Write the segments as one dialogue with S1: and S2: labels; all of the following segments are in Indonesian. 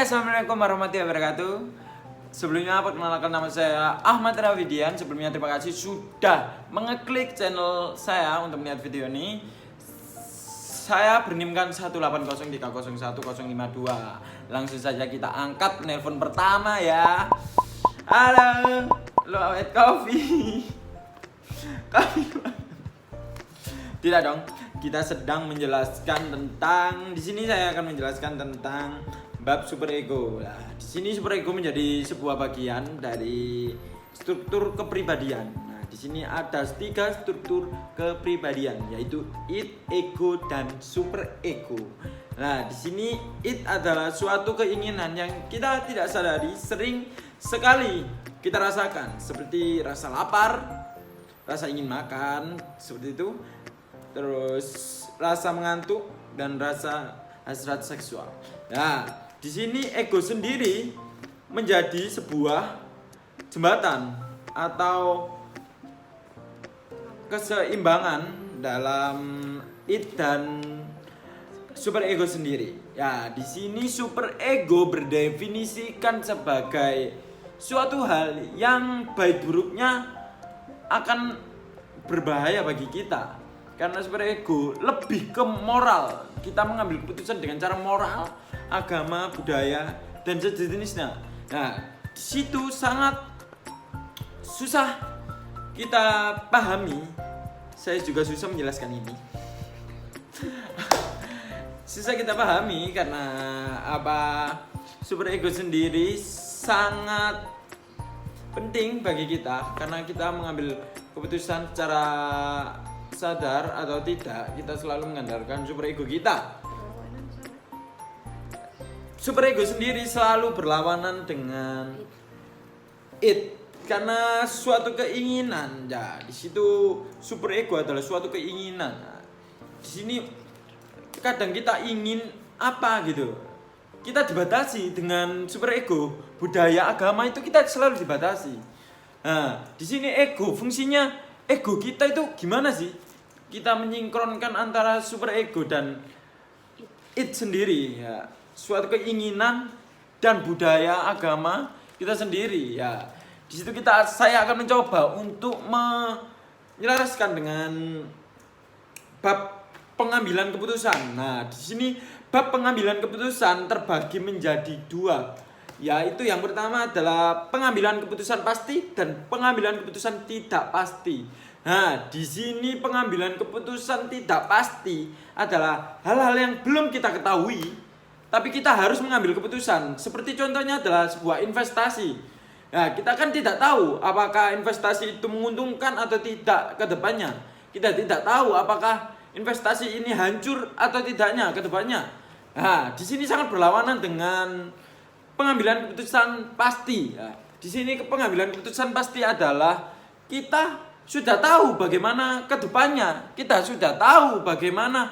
S1: Assalamualaikum warahmatullahi wabarakatuh. Sebelumnya perkenalkan nama saya Ahmad Rafidian. Sebelumnya terima kasih sudah mengeklik channel saya untuk melihat video ini. Saya bernimkan 18030010052. Langsung saja kita angkat nelpon pertama ya. Halo, lo awet coffee. Tidak dong. Kita sedang menjelaskan tentang, di sini saya akan menjelaskan tentang bab superego. Nah, di sini superego menjadi sebuah bagian dari struktur kepribadian. Nah, di sini ada 3 struktur kepribadian, yaitu id, ego, dan superego. Nah, di sini id adalah suatu keinginan yang kita tidak sadari sering sekali kita rasakan, seperti rasa lapar, rasa ingin makan, seperti itu. Terus rasa mengantuk dan rasa hasrat seksual. Nah, di sini ego sendiri menjadi sebuah jembatan atau keseimbangan dalam id dan superego sendiri. Ya, di sini superego berdefinisikan sebagai suatu hal yang baik buruknya akan berbahaya bagi kita. Karena superego lebih ke moral. Kita mengambil keputusan dengan cara moral, agama, budaya, dan sejenisnya. Nah, di situ sangat susah kita pahami. Saya juga susah menjelaskan ini. Susah kita pahami karena superego sendiri sangat penting bagi kita, karena kita mengambil keputusan secara sadar atau tidak, kita selalu mengandalkan superego kita. Superego sendiri selalu berlawanan dengan id karena suatu keinginan. Ya, di situ superego adalah suatu keinginan. Nah, di sini kadang kita ingin apa gitu, kita dibatasi dengan superego. Budaya, agama itu kita selalu dibatasi. Nah, di sini ego, fungsinya ego kita itu gimana sih? Kita menyingkronkan antara superego dan id sendiri, ya. Suatu keinginan dan budaya, agama kita sendiri, ya. Di situ saya akan mencoba untuk menyelaraskan dengan bab pengambilan keputusan. Nah, di sini bab pengambilan keputusan terbagi menjadi 2. Yaitu yang pertama adalah pengambilan keputusan pasti dan pengambilan keputusan tidak pasti. Nah, di sini pengambilan keputusan tidak pasti adalah hal-hal yang belum kita ketahui, tapi kita harus mengambil keputusan. Seperti contohnya adalah sebuah investasi. Nah, kita kan tidak tahu apakah investasi itu menguntungkan atau tidak ke depannya. Kita tidak tahu apakah investasi ini hancur atau tidaknya ke depannya. Nah, di sini sangat berlawanan dengan pengambilan keputusan pasti. Nah, di sini pengambilan keputusan pasti adalah kita sudah tahu bagaimana ke depannya. Kita sudah tahu bagaimana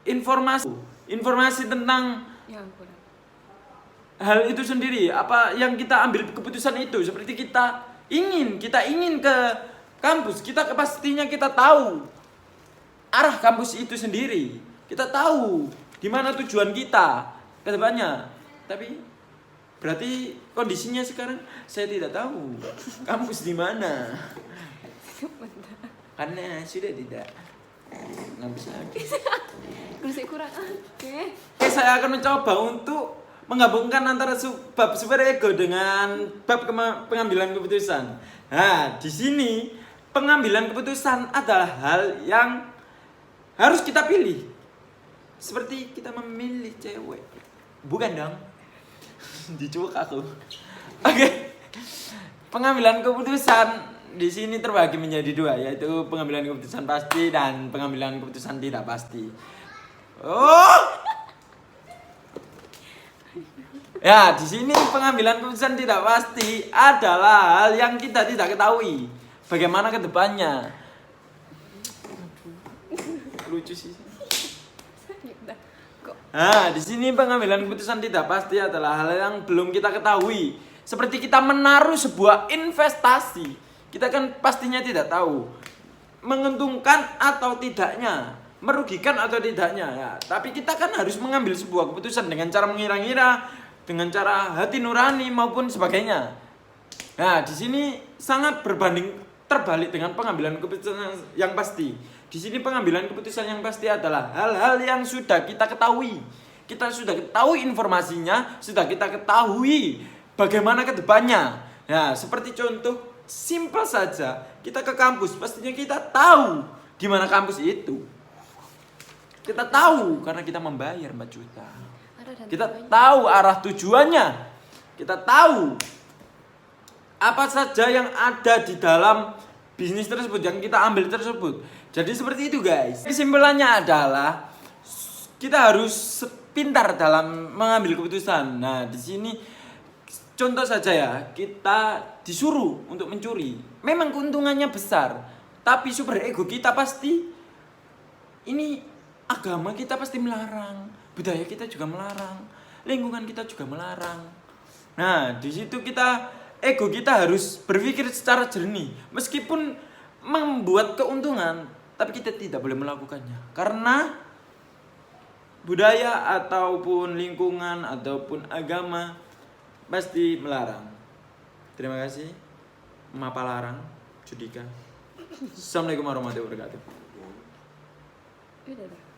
S1: informasi tentang hal itu sendiri. Apa yang kita ambil keputusan itu. Seperti kita ingin ke kampus, pastinya kita tahu arah kampus itu sendiri. Kita tahu di mana tujuan kita ke depannya. Tapi berarti kondisinya sekarang saya tidak tahu kampus di mana. Karena sudah tidak bisa.
S2: Kurang. Oke,
S1: saya akan mencoba untuk menggabungkan antara bab superego dengan bab pengambilan keputusan. Nah, di sini pengambilan keputusan adalah hal yang harus kita pilih. Seperti kita memilih cewek. Bukan dong. Dicuek aku. Oke. Pengambilan keputusan di sini terbagi menjadi 2, yaitu pengambilan keputusan pasti dan pengambilan keputusan tidak pasti. Oh. Ya, di sini pengambilan keputusan tidak pasti adalah hal yang kita tidak ketahui bagaimana ke depannya. Lucu sih. Nah, di sini pengambilan keputusan tidak pasti adalah hal yang belum kita ketahui. Seperti kita menaruh sebuah investasi, kita kan pastinya tidak tahu menguntungkan atau tidaknya. merugikan atau tidaknya ya. Tapi kita kan harus mengambil sebuah keputusan dengan cara mengira-ngira, dengan cara hati nurani maupun sebagainya. Nah, di sini sangat terbalik dengan pengambilan keputusan yang pasti. Di sini pengambilan keputusan yang pasti adalah hal-hal yang sudah kita ketahui. Kita sudah ketahui informasinya, sudah kita ketahui bagaimana ke depannya. Nah, seperti contoh simpel saja, kita ke kampus, pastinya kita tahu di mana kampus itu. Kita tahu karena kita membayar 4 juta. Kita tahu arah tujuannya. Kita tahu apa saja yang ada di dalam bisnis tersebut yang kita ambil tersebut. Jadi seperti itu, guys. Kesimpulannya adalah kita harus pintar dalam mengambil keputusan. Nah, di sini contoh saja ya, kita disuruh untuk mencuri. Memang keuntungannya besar, tapi super ego kita pasti ini agama kita pasti melarang, budaya kita juga melarang, lingkungan kita juga melarang. Nah, di situ ego kita harus berpikir secara jernih. Meskipun membuat keuntungan, tapi kita tidak boleh melakukannya. Karena budaya ataupun lingkungan ataupun agama pasti melarang. Terima kasih. Mapa larang, Judika. Assalamualaikum warahmatullahi wabarakatuh.
S2: Udah.